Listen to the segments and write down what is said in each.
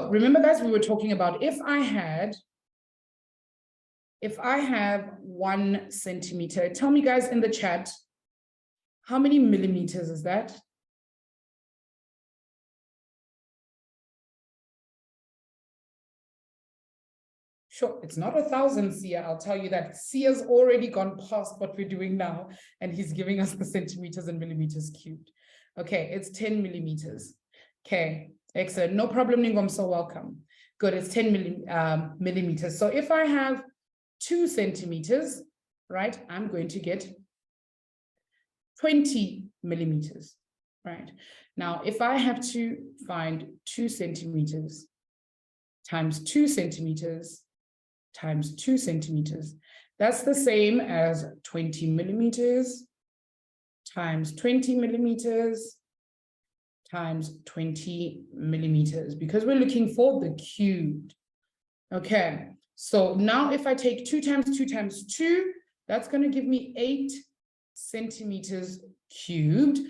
So remember, guys, we were talking about if I have 1 centimeter, tell me, guys, in the chat, how many millimeters is that? Sure, it's not 1,000, Sia. I'll tell you that. Sia's already gone past what we're doing now, and he's giving us the centimeters and millimeters cubed. Okay, it's 10 millimeters. Okay, excellent. No problem, Ningom, so welcome. Good, it's 10 millimeters. So if I have 2 centimeters, right, I'm going to get 20 millimeters, right? Now, if I have to find 2 centimeters times 2 centimeters times 2 centimeters, that's the same as 20 millimeters times 20 millimeters times 20 millimeters, because we're looking for the cubed. Okay, so now if I take 2 times 2 times 2, that's going to give me 8 centimeters cubed.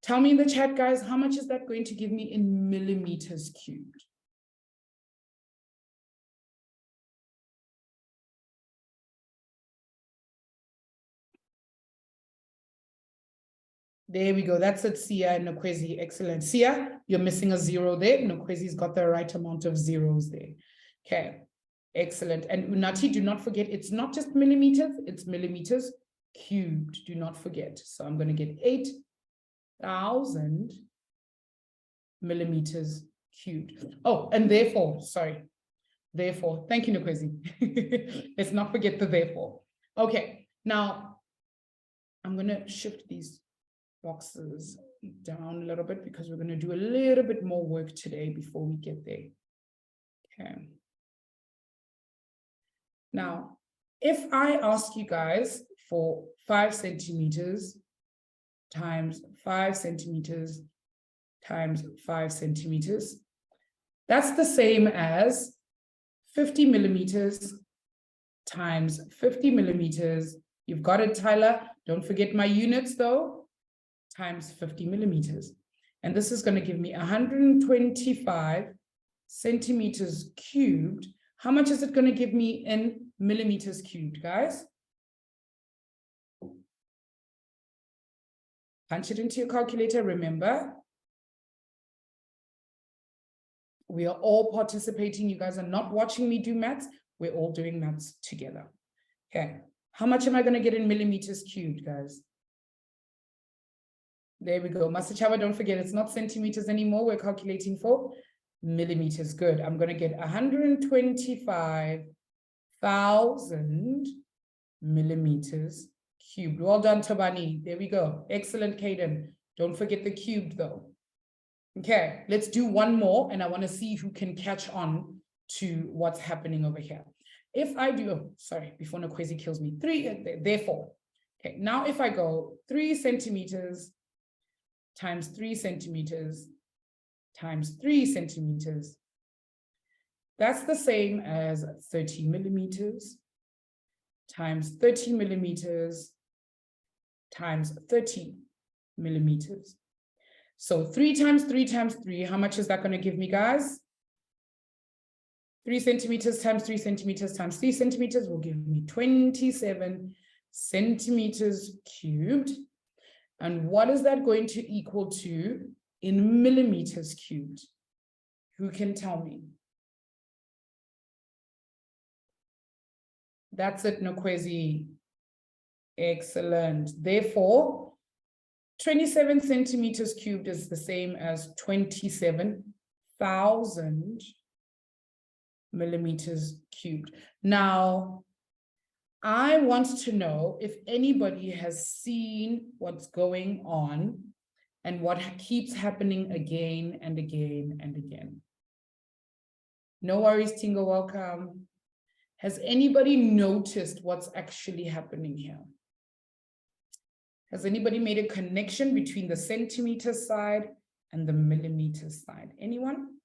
Tell me in the chat, guys, how much is that going to give me in millimeters cubed? There we go. That's it, Sia and Nokwezi. Excellent. Sia, you're missing a 0 there. Nokwezi's got the right amount of zeros there. Okay, excellent. And Unati, do not forget, it's not just millimeters, it's millimeters cubed. Do not forget. So I'm going to get 8,000 millimeters cubed. Oh, and therefore, sorry. Therefore, thank you, Nokwezi. Let's not forget the therefore. Okay, now I'm going to shift these boxes down a little bit because we're going to do a little bit more work today before we get there. Okay. Now, if I ask you guys for 5 centimeters times 5 centimeters times 5 centimeters, that's the same as 50 millimeters times 50 millimeters. You've got it, Tyler. Don't forget my units though. Times 50 millimeters. And this is going to give me 125 centimeters cubed. How much is it going to give me in millimeters cubed, guys? Punch it into your calculator. Remember, we are all participating. You guys are not watching me do maths. We're all doing maths together. Okay. How much am I going to get in millimeters cubed, guys? There we go. Masachawa, don't forget, it's not centimeters anymore. We're calculating for millimeters. Good. I'm going to get 125,000 millimeters cubed. Well done, Tabani. There we go. Excellent, Caden. Don't forget the cubed, though. Okay, let's do one more, and I want to see who can catch on to what's happening over here. If I do, oh, sorry, before Nokwezi kills me, therefore. Okay, now if I go 3 centimeters times 3 centimeters times 3 centimeters, that's the same as 30 millimeters times 30 millimeters times 30 millimeters. So 3 times 3 times 3, how much is that going to give me, guys? 3 centimeters times 3 centimeters times 3 centimeters will give me 27 centimeters cubed. And what is that going to equal to in millimeters cubed? Who can tell me? That's it, Nokwezi. Excellent. Therefore, 27 centimeters cubed is the same as 27,000 millimeters cubed. Now, I want to know if anybody has seen what's going on and what keeps happening again and again and again. No worries, Tingo, welcome. Has anybody noticed what's actually happening here? Has anybody made a connection between the centimeter side and the millimeter side? Anyone?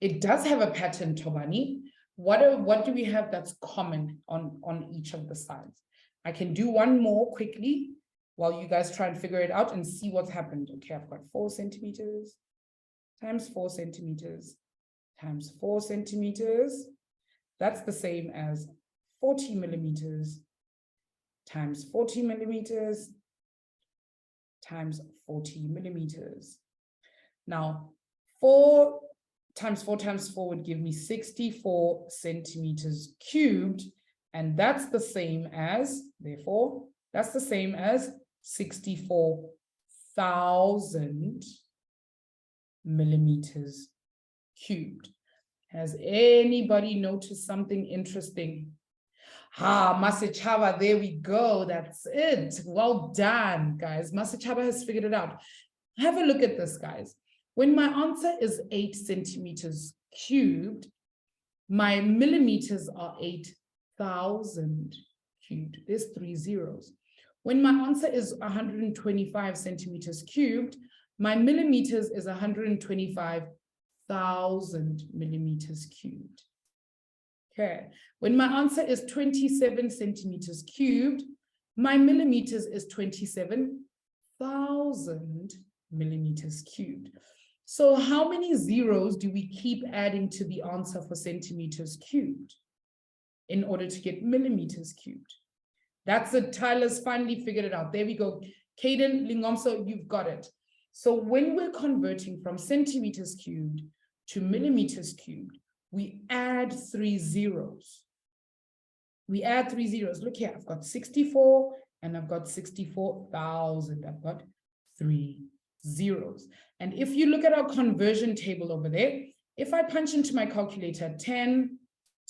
It does have a pattern, Tobani. What do we have that's common on each of the sides? I can do one more quickly. while you guys try and figure it out and see what's happened. Okay, I've got 4 centimeters times 4 centimeters times 4 centimeters. That's the same as 40 millimeters times 40 millimeters times 40 millimeters. Now, 4 times 4 times 4 would give me 64 centimeters cubed. And that's the same as, therefore, that's the same as 64,000 millimeters cubed. Has anybody noticed something interesting? Masechaba, there we go. That's it. Well done, guys. Masechaba has figured it out. Have a look at this, guys. When my answer is 8 centimeters cubed, my millimeters are 8,000 cubed. There's 3 zeros. When my answer is 125 centimeters cubed, my millimeters is 125,000 millimeters cubed. Okay. When my answer is 27 centimeters cubed, my millimeters is 27,000 millimeters cubed. So how many zeros do we keep adding to the answer for centimeters cubed in order to get millimeters cubed? That's it. Tyler's finally figured it out. There we go. Caden, Lingomso, you've got it. So when we're converting from centimeters cubed to millimeters cubed, we add 3 zeros. We add 3 zeros. Look here, I've got 64 and I've got 64,000. I've got 3 zeros. And if you look at our conversion table over there, if I punch into my calculator 10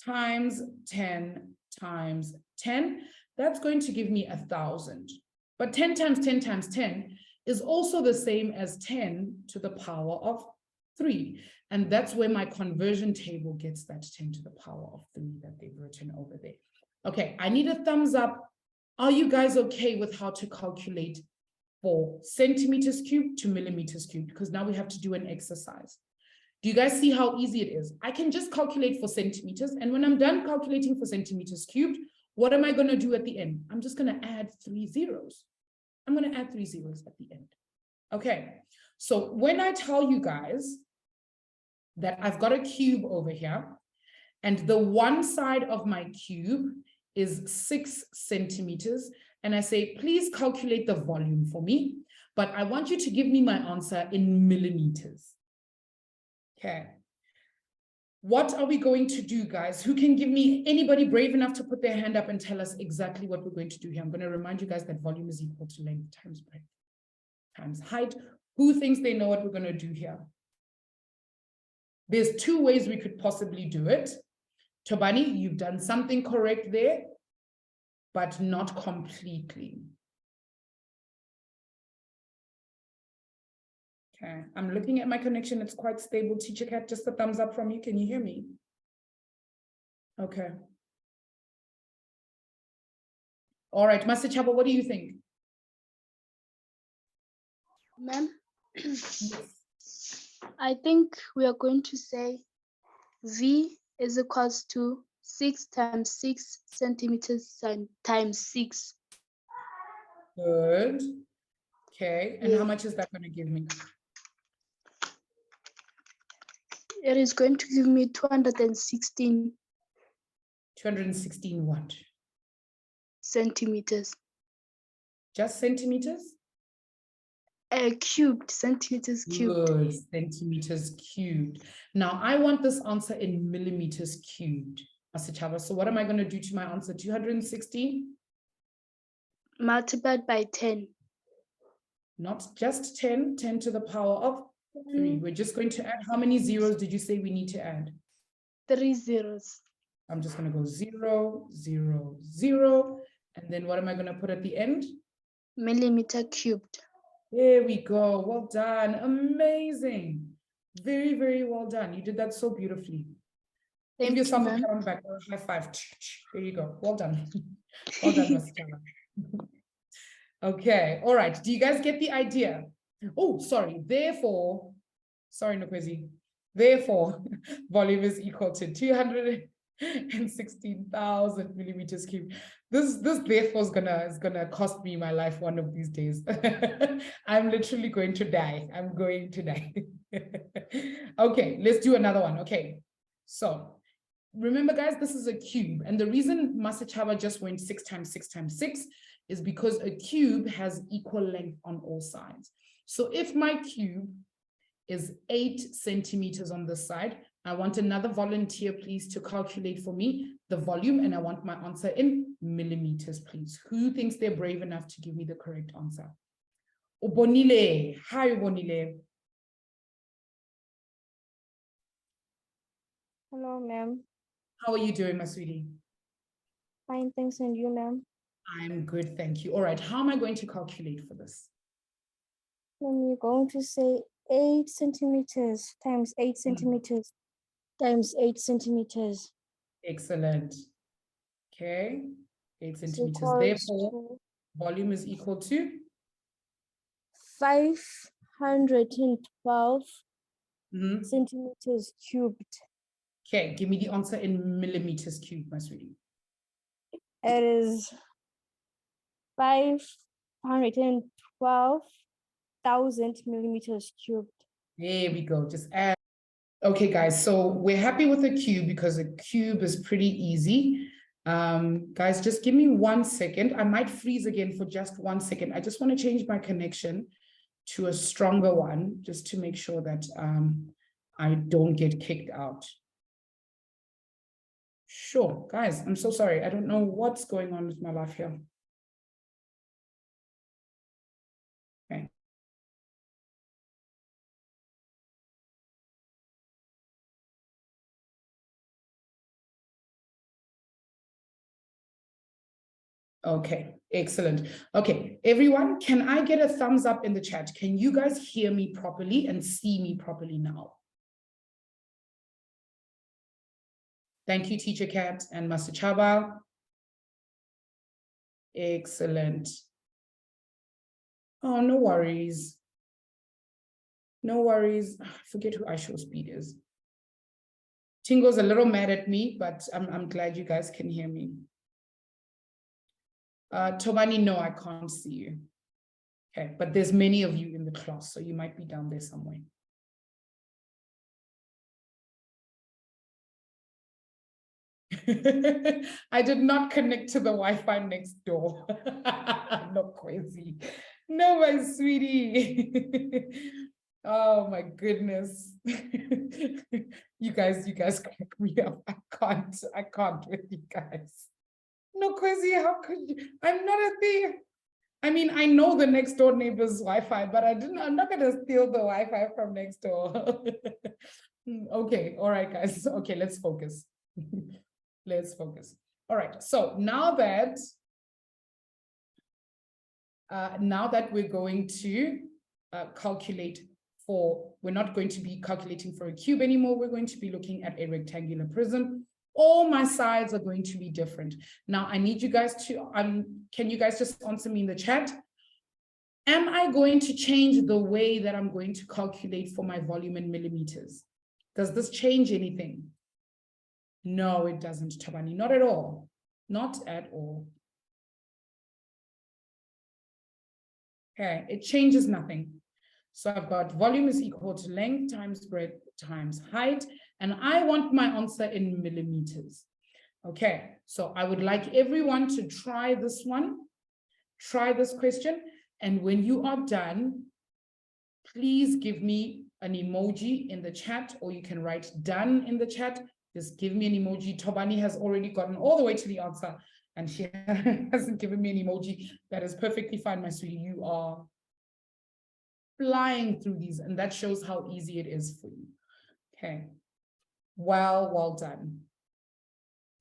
times 10 times 10, that's going to give me 1,000. But 10 times 10 times 10 is also the same as 10 to the power of 3. And that's where my conversion table gets that 10 to the power of 3 that they've written over there. Okay, I need a thumbs up. Are you guys okay with how to calculate for centimeters cubed to millimeters cubed? Because now we have to do an exercise. Do you guys see how easy it is? I can just calculate for centimeters. And when I'm done calculating for centimeters cubed, what am I going to do at the end? I'm just going to add 3 zeros. I'm going to add 3 zeros at the end. Okay, so when I tell you guys that I've got a cube over here, and the one side of my cube is 6 centimeters, and I say, please calculate the volume for me, but I want you to give me my answer in millimeters. Okay. What are we going to do, guys? Who can give me, anybody brave enough to put their hand up and tell us exactly what we're going to do here? I'm going to remind you guys that volume is equal to length times breadth times height. Who thinks they know what we're going to do here? There's 2 ways we could possibly do it. Tobani, you've done something correct there, but not completely. Okay, I'm looking at my connection. It's quite stable. Teacher Cat, just a thumbs up from you. Can you hear me? Okay. All right, Master Chaba, what do you think? Ma'am, I think we are going to say V is equals to 6 times 6 centimeters times 6. Good. Okay, and Yeah. how much is that going to give me? It is going to give me 216 216 what? centimeters. Just centimeters? Cubed, centimeters cubed. Good, centimeters cubed. Now, I want this answer in millimeters cubed. Asichaba, so what am I going to do to my answer? 216? Multiplied by 10. Not just 10, 10 to the power of 3. We're just going to add, how many zeros did you say we need to add? 3 zeros. I'm just going to go 0, 0, 0. And then what am I going to put at the end? Millimeter cubed. There we go. Well done. Amazing. Very, very well done. You did that so beautifully. Give yourself a pat on the back or a high five. There you go. Well done. Well done, Mr. Okay. All right. Do you guys get the idea? Oh, sorry. Therefore, sorry, Nokwezi. Therefore, volume is equal to 200. and 16,000 millimeters cubed. This therefore is gonna cost me my life one of these days. I'm literally going to die. I'm going to die. Okay, let's do another one. Okay, so remember, guys, this is a cube, and the reason Masachaba just went 6 times 6 times 6 is because a cube has equal length on all sides. So if my cube is 8 centimeters on this side, I want another volunteer, please, to calculate for me the volume, and I want my answer in millimeters, please. Who thinks they're brave enough to give me the correct answer? Ubonile. Hi, Ubonile. Hello, ma'am. How are you doing, my sweetie? Fine, thanks, and you, ma'am? I'm good, thank you. All right, how am I going to calculate for this? Then you're going to say 8 centimeters times 8 centimeters times 8 centimeters. Excellent. Okay, 8 Is centimeters. equals Therefore, to volume is equal to 512 Mhm. centimeters cubed. Okay, give me the answer in millimeters cubed, my sweetie. It is 512,000 millimeters cubed. There we go. Just add. Okay, guys, so we're happy with the cube because a cube is pretty easy. Guys, just give me 1 second. I might freeze again for just 1 second. I just want to change my connection to a stronger one, just to make sure that I don't get kicked out. Sure, guys, I'm so sorry. I don't know what's going on with my life here. Okay. Okay, excellent. Okay, everyone, can I get a thumbs up in the chat? Can you guys hear me properly and see me properly now? Thank you, Teacher Kat and Master Chaba. Excellent. Oh, no worries. No worries. I forget who iShowSpeed is. Tingo's a little mad at me, but I'm glad you guys can hear me. Tobani, no, I can't see you. Okay, but there's many of you in the class, so you might be down there somewhere. I did not connect to the Wi-Fi next door. No, crazy. No, my sweetie. Oh my goodness. You guys crack me up. I can't with you guys. No, crazy, how could you? I'm not a thief. I mean, I know the next door neighbor's Wi-Fi, but I'm not gonna steal the Wi-Fi from next door. Okay, all right, guys. Okay, let's focus. Let's focus. All right, so now that we're going to calculate for, we're not going to be calculating for a cube anymore, we're going to be looking at a rectangular prism. All my sides are going to be different. Now I need you guys to, can you guys just answer me in the chat? Am I going to change the way that I'm going to calculate for my volume in millimeters? Does this change anything? No, it doesn't, Tabani, not at all. Not at all. Okay, it changes nothing. So I've got volume is equal to length times breadth times height, and I want my answer in millimeters. Okay, so I would like everyone to try this one, try this question, and when you are done, please give me an emoji in the chat, or you can write done in the chat. Just give me an emoji. Tobani has already gotten all the way to the answer, and she hasn't given me an emoji. That is perfectly fine, my sweetie. You are flying through these, and that shows how easy it is for you. Okay, well done.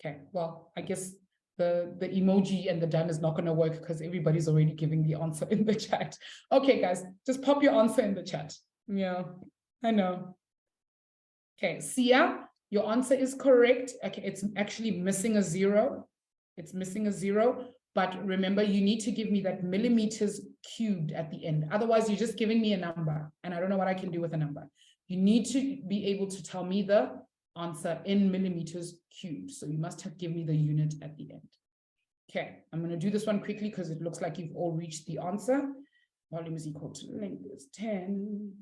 Okay, well, I guess the emoji and the done is not going to work because everybody's already giving the answer in the chat. Okay, guys, just pop your answer in the chat. Yeah, I know. Okay, Sia, your answer is correct. Okay, it's actually missing a 0. It's missing a 0. But remember, you need to give me that millimeters cubed at the end. Otherwise, you're just giving me a number, and I don't know what I can do with a number. You need to be able to tell me the answer in millimeters cubed. So you must have given me the unit at the end. Okay, I'm going to do this one quickly because it looks like you've all reached the answer. Volume is equal to length is 10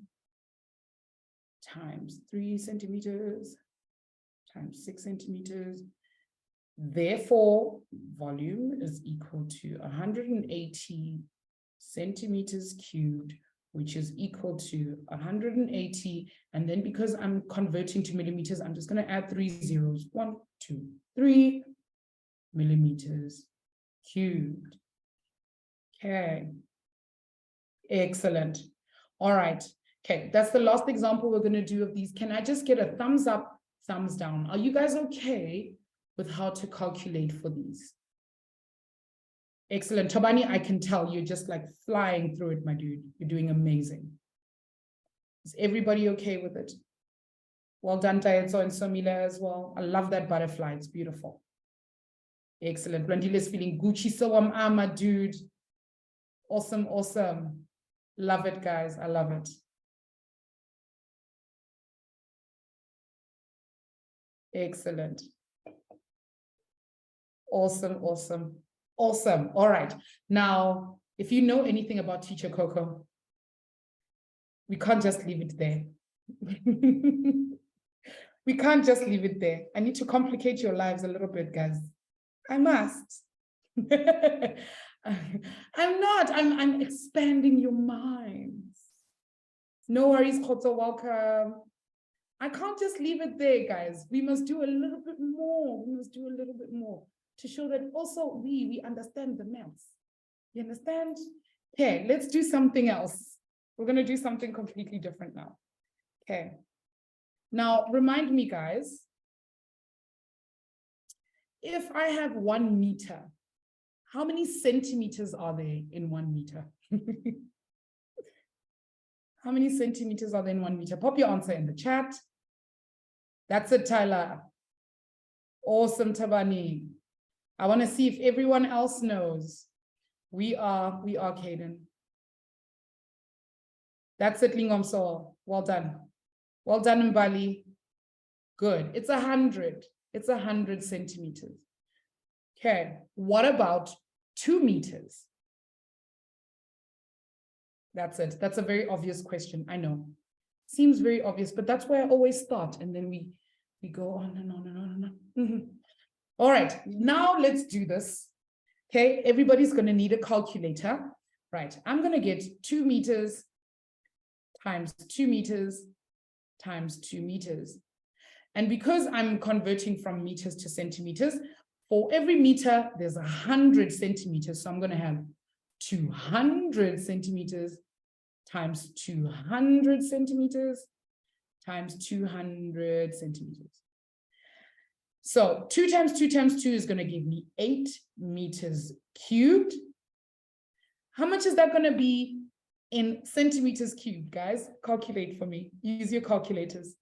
times 3 centimeters times 6 centimeters. Therefore, volume is equal to 180 centimeters cubed, which is equal to 180. And then because I'm converting to millimeters, I'm just going to add 3 zeros. 1, 2, 3 millimeters cubed. Okay. Excellent. All right. Okay. That's the last example we're going to do of these. Can I just get a thumbs up, thumbs down? Are you guys okay with how to calculate for these? Excellent. Tobani, I can tell you're just like flying through it, my dude. You're doing amazing. Is everybody okay with it? Well done, Taetso and Somila as well. I love that butterfly. It's beautiful. Excellent. Blandile's feeling Gucci Sawam Ama, dude. Awesome, awesome. Love it, guys. I love it. Excellent. Awesome, awesome, awesome. All right. Now, if you know anything about Teacher Coco, we can't just leave it there. We can't just leave it there. I need to complicate your lives a little bit, guys. I must. I'm not. I'm expanding your minds. No worries, Khotso, welcome. I can't just leave it there, guys. We must do a little bit more. We must do a little bit more to show that also we understand the maths. You understand? Okay, let's do something else. We're going to do something completely different now. Okay. Now, remind me, guys, if I have 1 meter, how many centimeters are there in 1 meter? How many centimeters are there in 1 meter? Pop your answer in the chat. That's it, Tyler. Awesome, Tabani. I want to see if everyone else knows. We are Caden. That's it, Lingomso. Well done. Well done, Mbali. Good. It's 100. It's 100 centimeters. Okay. What about 2 meters? That's it. That's a very obvious question. I know. Seems very obvious, but that's where I always start. And then we go on and on and on and on. Mm-hmm. All right. Now let's do this. Okay. Everybody's going to need a calculator. Right. I'm going to get 2 meters times 2 meters times 2 meters. And because I'm converting from meters to centimeters, for every meter, there's 100 centimeters. So I'm going to have 200 centimeters times 200 centimeters times 200 centimeters. So 2 times 2 times 2 is going to give me 8 meters cubed. How much is that going to be in centimeters cubed, guys? Calculate for me. Use your calculators.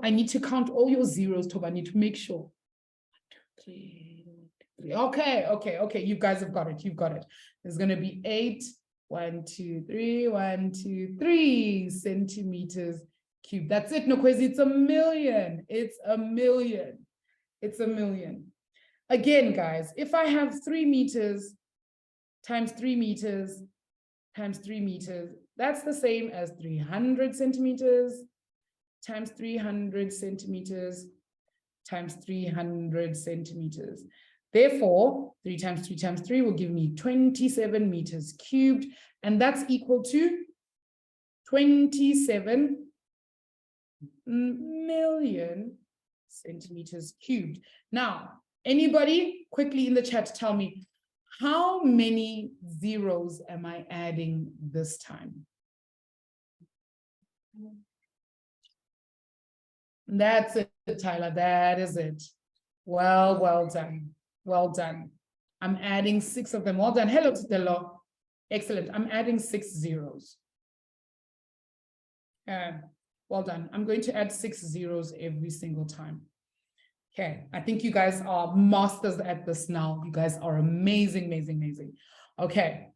I need to count all your zeros, Toba. I need to make sure. 1, 2, 3. Okay. You guys have got it. You've got it. There's going to be 8, 1, 2, 3, 1, 2, 3 centimeters cubed. That's it, Nokwezi. It's 1,000,000. It's 1,000,000. It's 1,000,000. Again, guys, if I have 3 meters times 3 meters times 3 meters, that's the same as 300 centimeters times 300 centimeters times 300 centimeters. Therefore, 3 times 3 times 3 will give me 27 meters cubed, and that's equal to 27 million centimeters cubed. Now, anybody quickly in the chat tell me, how many zeros am I adding this time? That's it, Tyler. That is it. Well done. Well done. I'm adding 6 of them. Well done. Hello, Stella. Excellent. I'm adding 6 zeros. Well done. I'm going to add 6 zeros every single time. Okay. I think you guys are masters at this now. You guys are amazing, amazing, amazing. Okay.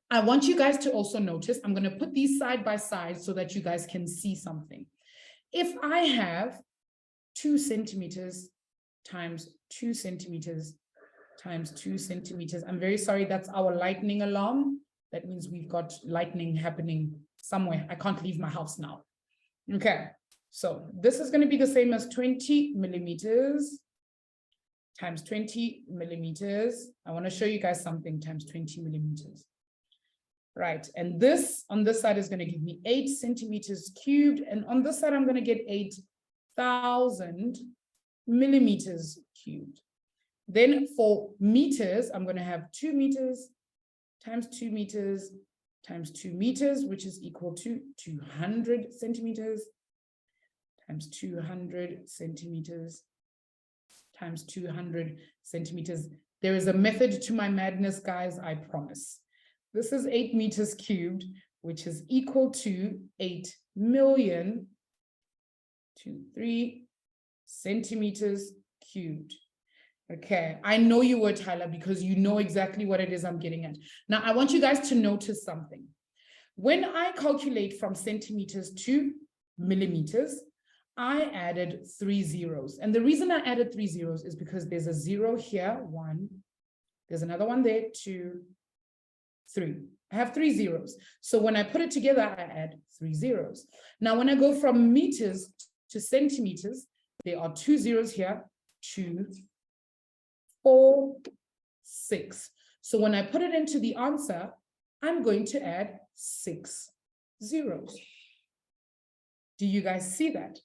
I want you guys to also notice, I'm going to put these side by side so that you guys can see something. If I have 2 centimeters times 2 centimeters times 2 centimeters, I'm very sorry, that's our lightning alarm. That means we've got lightning happening somewhere. I can't leave my house now. Okay, so this is going to be the same as 20 millimeters times 20 millimeters. I want to show you guys something times 20 millimeters. Right, and this on this side is going to give me 8 centimeters cubed, and on this side I'm going to get 8,000 millimeters cubed. Then for meters, I'm going to have 2 meters times 2 meters times 2 meters, which is equal to 200 centimeters times 200 centimeters times 200 centimeters. There is a method to my madness, guys, I promise. This is 8 meters cubed, which is equal to 8,000,023 centimeters cubed. Okay, I know you were, Tyler, because you know exactly what it is I'm getting at. Now, I want you guys to notice something. When I calculate from centimeters to millimeters, I added 3 zeros. And the reason I added 3 zeros is because there's a 0 here, 1. There's another one there, 2, 3. I have 3 zeros. So when I put it together, I add 3 zeros. Now, when I go from meters to centimeters, there are 2 zeros here, 2, 4, 6. So when I put it into the answer, I'm going to add 6 zeros. Do you guys see that?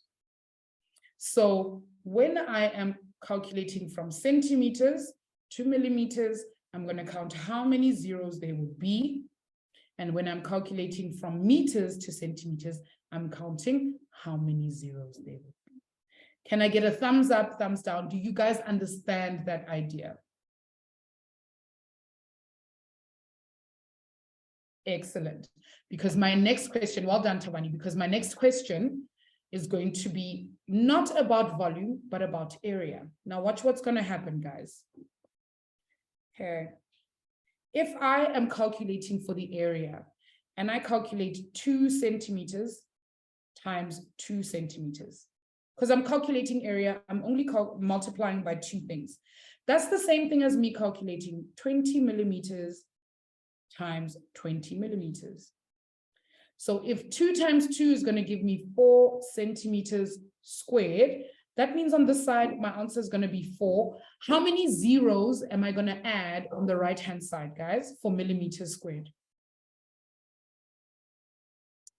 So when I am calculating from centimeters to millimeters, I'm going to count how many zeros there would be. And when I'm calculating from meters to centimeters, I'm counting how many zeros there would be. Can I get a thumbs up, thumbs down? Do you guys understand that idea? Excellent. Because my next question, well done, Tawani, because my next question is going to be not about volume, but about area. Now watch what's going to happen, guys. Okay. If I am calculating for the area and I calculate 2 centimeters times 2 centimeters, because I'm calculating area, I'm only multiplying by 2 things. That's the same thing as me calculating 20 millimeters times 20 millimeters. So if 2 times 2 is going to give me 4 centimeters squared, that means on this side, my answer is going to be 4. How many zeros am I going to add on the right-hand side, guys, for millimeters squared?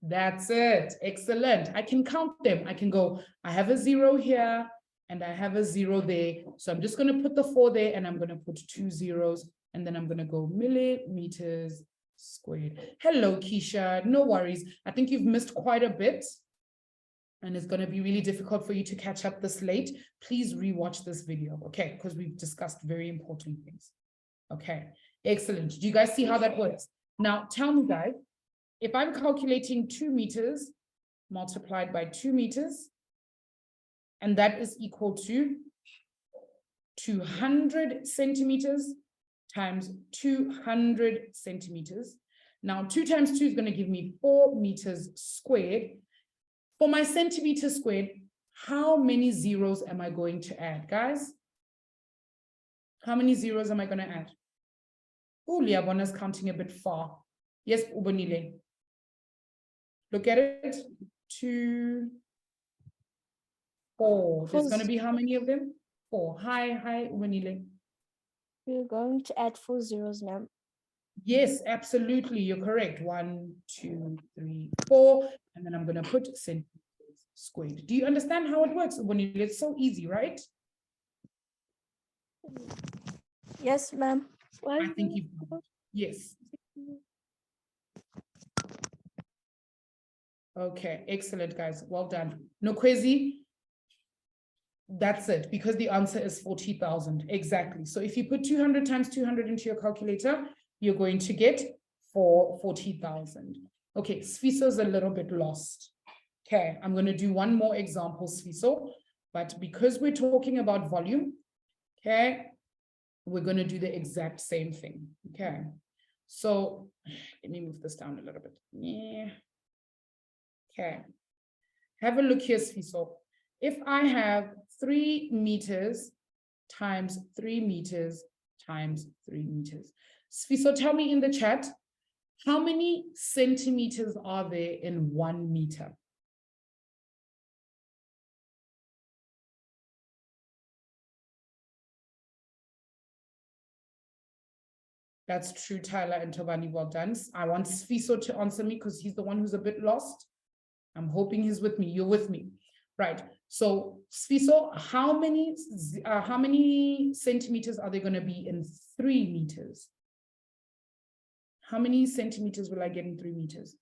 That's it. Excellent. I can count them. I can go, I have a 0 here and I have a 0 there. So I'm just going to put the 4 there and I'm going to put 2 zeros and then I'm going to go millimeters squared. Hello, Keisha. No worries. I think you've missed quite a bit and it's going to be really difficult for you to catch up this late. Please rewatch this video, okay? Because we've discussed very important things. Okay, excellent. Do you guys see how that works? Now, tell me, guys, if I'm calculating 2 meters multiplied by 2 meters, and that is equal to 200 centimeters times 200 centimeters. Now, 2 times 2 is going to give me 4 meters squared. For my centimeter squared, how many zeros am I going to add, guys? How many zeros am I going to add? Oh, Liabona's counting a bit far. Yes, Ubonile. Look at it. 2, 4. There's going to be how many of them? 4. Hi, Ubonile. We're going to add 4 zeros, ma'am. Yes, absolutely. You're correct. 1, 2, 3, 4. And then I'm going to put centimeters squared. Do you understand how it works, Ubonile? It's so easy, right? Yes, ma'am. I think you've got it. Yes. Okay, excellent, guys. Well done. No Kwezi. That's it, because the answer is 40,000. Exactly. So if you put 200 times 200 into your calculator, you're going to get 40,000. Okay, Sfiso's a little bit lost. Okay, I'm going to do one more example, Sfiso, but because we're talking about volume, okay, we're going to do the exact same thing. Okay, So let me move this down a little bit. Yeah. Okay. Have a look here, Sfiso. If I have 3 meters times 3 meters times 3 meters. Sfiso, tell me in the chat, how many centimeters are there in 1 meter? That's true, Tyler and Tobani, well done. I want Sfiso to answer me because he's the one who's a bit lost. I'm hoping he's with me. You're with me. Right. So, Sfiso, how many centimeters are there going to be in 3 meters? How many centimeters will I get in 3 meters?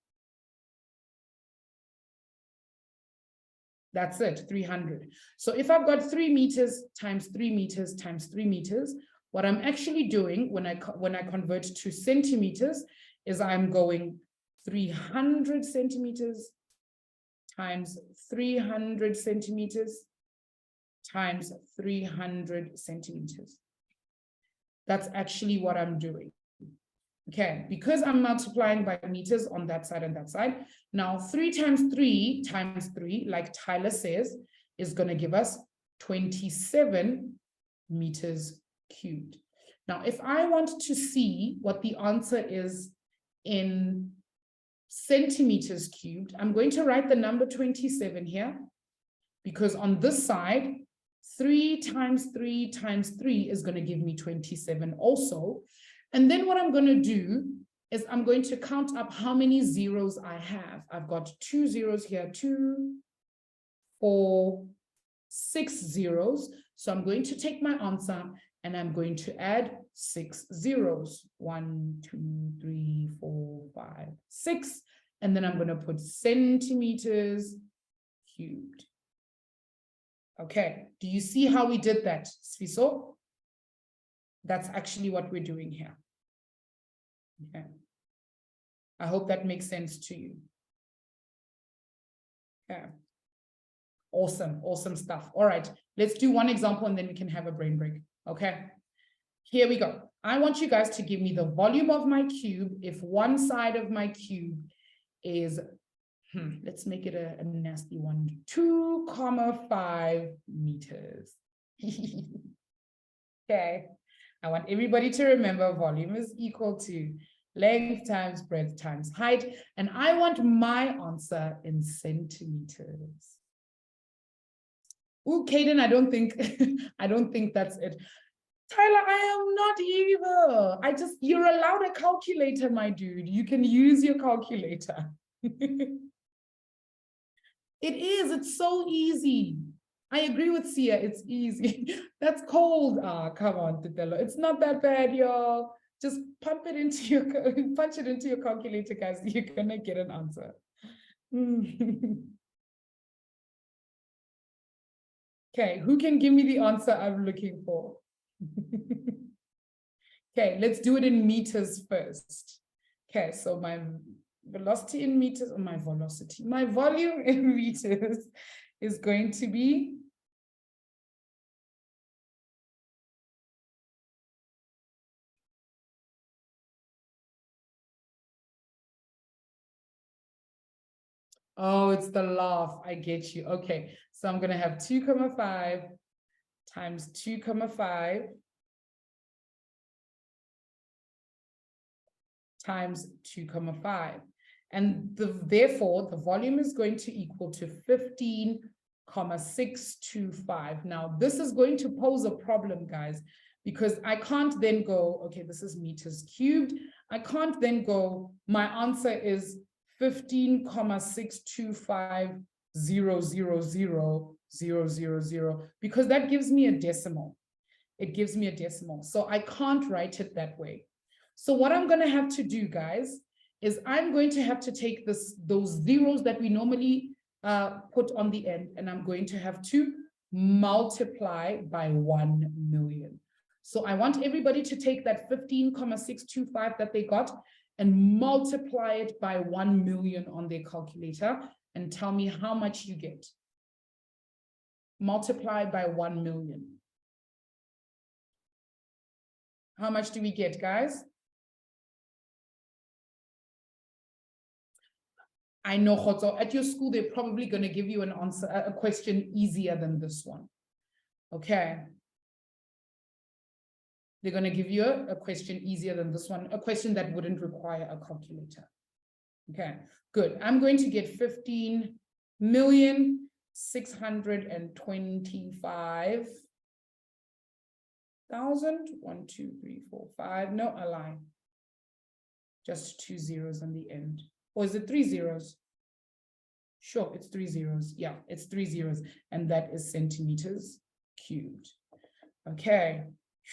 That's it, 300. So if I've got 3 meters times 3 meters times 3 meters, what I'm actually doing when I convert to centimeters is I'm going 300 centimeters times 300 centimeters times 300 centimeters. That's actually what I'm doing. Okay, because I'm multiplying by meters on that side and that side. Now 3 times 3 times 3, like Tyler says, is going to give us 27 meters cubed. Now, if I want to see what the answer is in centimeters cubed, I'm going to write the number 27 here, because on this side, 3 times 3 times 3 is going to give me 27 also. And then what I'm going to do is I'm going to count up how many zeros I have. I've got 2 zeros here, 2, 4, 6 zeros. So I'm going to take my answer and I'm going to add 6 zeros. 1, 2, 3, 4, 5, 6. And then I'm going to put centimeters cubed. Okay, do you see how we did that, Sfiso? That's actually what we're doing here. Okay. I hope that makes sense to you. Yeah. Awesome, awesome stuff. All right, let's do one example and then we can have a brain break. Okay. Here we go. I want you guys to give me the volume of my cube if one side of my cube is, let's make it a nasty one, 2,5 meters. Okay. I want everybody to remember volume is equal to length times breadth times height. And I want my answer in centimeters. Ooh, Kaden, I don't think that's it. Tyler, I am not either. You're allowed a calculator, my dude. You can use your calculator. It is, it's so easy. I agree with Sia, it's easy. That's cold. Ah, come on, Titelo. It's not that bad, y'all. Just punch it into your calculator, guys. You're gonna get an answer. Okay, who can give me the answer I'm looking for? Okay, let's do it in meters first. Okay, so my velocity in meters, or my velocity, my volume in meters is going to be oh, it's the laugh. I get you. Okay, so I'm going to have 2,5 times 2,5 times 2,5. And therefore, the volume is going to equal to 15,625. Now, this is going to pose a problem, guys, because I can't then go, okay, this is meters cubed. I can't then go, my answer is 15,625,000,000, because that gives me a decimal. It gives me a decimal. So I can't write it that way. So what I'm going to have to do, guys, is I'm going to have to take those zeros that we normally put on the end, and I'm going to have to multiply by 1 million. So I want everybody to take that 15,625 that they got and multiply it by 1 million on their calculator and tell me how much you get. Multiply by 1 million. How much do we get, guys? I know, Khotso, at your school, they're probably going to give you an answer, a question easier than this one. Okay. They're going to give you a question easier than this one, a question that wouldn't require a calculator. Okay, good. I'm going to get 15,625,000. 1, 2, 3, 4, 5. No, a lie. Just 2 zeros on the end. Or is it 3 zeros? Sure, it's 3 zeros. Yeah, it's 3 zeros. And that is centimeters cubed. Okay.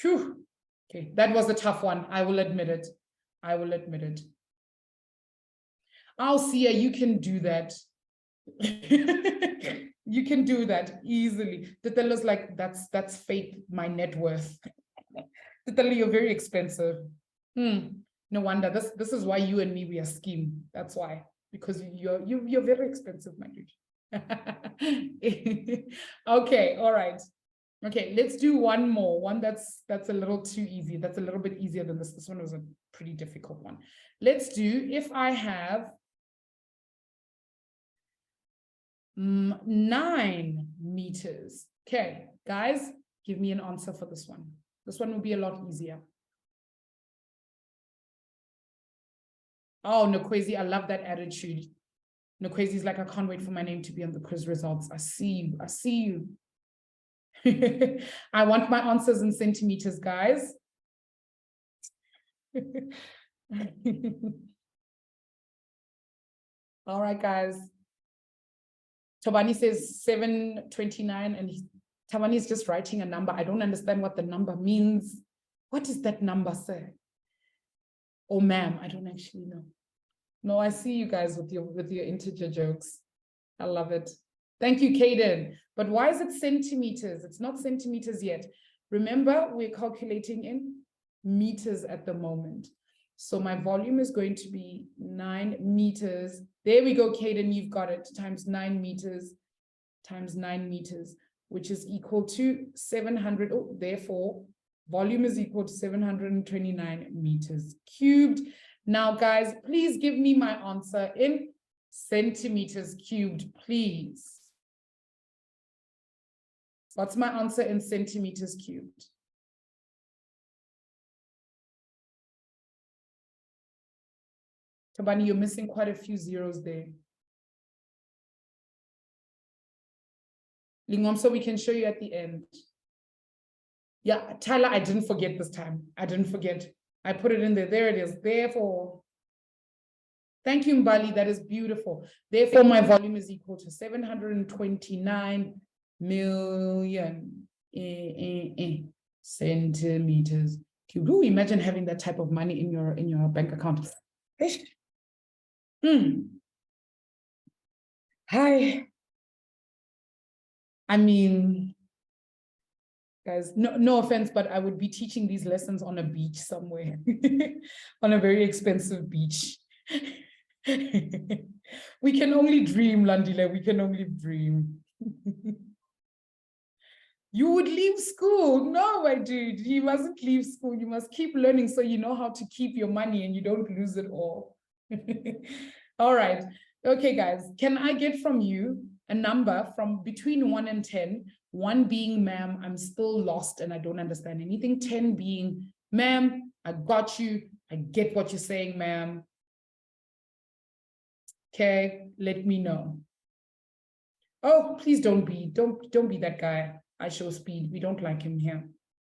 Whew. Okay, that was a tough one. I will admit it. I will admit it. I'll see ya. You can do that. You can do that easily. Titelo's like, that's fake, my net worth. Titelo, you're very expensive. No wonder. This is why you and me, we are scheme. That's why. Because you're very expensive, my dude. Okay, all right. Okay, let's do one more. One that's a little too easy. That's a little bit easier than this. This one was a pretty difficult one. Let's do, if I have 9 meters. Okay, guys, give me an answer for this one. This one will be a lot easier. Oh, Nokwezi, I love that attitude. Nokwezi's like, I can't wait for my name to be on the quiz results. I see you. I see you. I want my answers in centimeters, guys. All right, guys. Tobani says 729, and Tobani is just writing a number. I don't understand what the number means. What does that number say? Oh, ma'am, I don't actually know. No, I see you guys with your integer jokes. I love it. Thank you, Kaden. But why is it centimeters? It's not centimeters yet. Remember, we're calculating in meters at the moment. So my volume is going to be 9 meters. There we go, Kaden, you've got it. Times 9 meters times 9 meters, which is equal to 700. Oh, therefore, volume is equal to 729 meters cubed. Now, guys, please give me my answer in centimeters cubed, please. What's my answer in centimeters cubed? Tabani, you're missing quite a few zeros there. Lingomso, we can show you at the end. Yeah, Tyler, I didn't forget this time. I didn't forget. I put it in there. There it is. Therefore, thank you, Mbali. That is beautiful. Therefore, my volume is equal to 729 million centimeters cubed. Ooh, imagine having that type of money in your bank account. Hi. I mean, guys, no offense, but I would be teaching these lessons on a beach somewhere, on a very expensive beach. We can only dream, Landile, we can only dream. You would leave school. No, my dude, you mustn't leave school. You must keep learning so you know how to keep your money and you don't lose it all. All right. Okay, guys, can I get from you a number from between 1 and 10? 1 being, ma'am, I'm still lost and I don't understand anything. 10 being, ma'am, I got you. I get what you're saying, ma'am. Okay, let me know. Oh, please don't be that guy. I show speed. We don't like him here.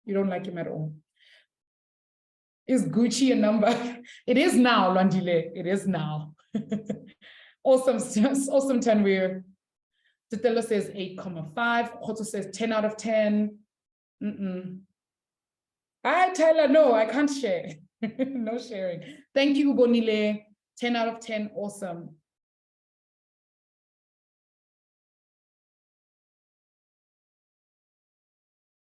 You don't like him at all. Is Gucci a number? It is now, Landile. It is now. Awesome, awesome, Tanweer. Titelo says 8,5. Khoto says 10 out of 10. Hi, Tyler. No, I can't share. No sharing. Thank you, Bonile. 10 out of 10. Awesome.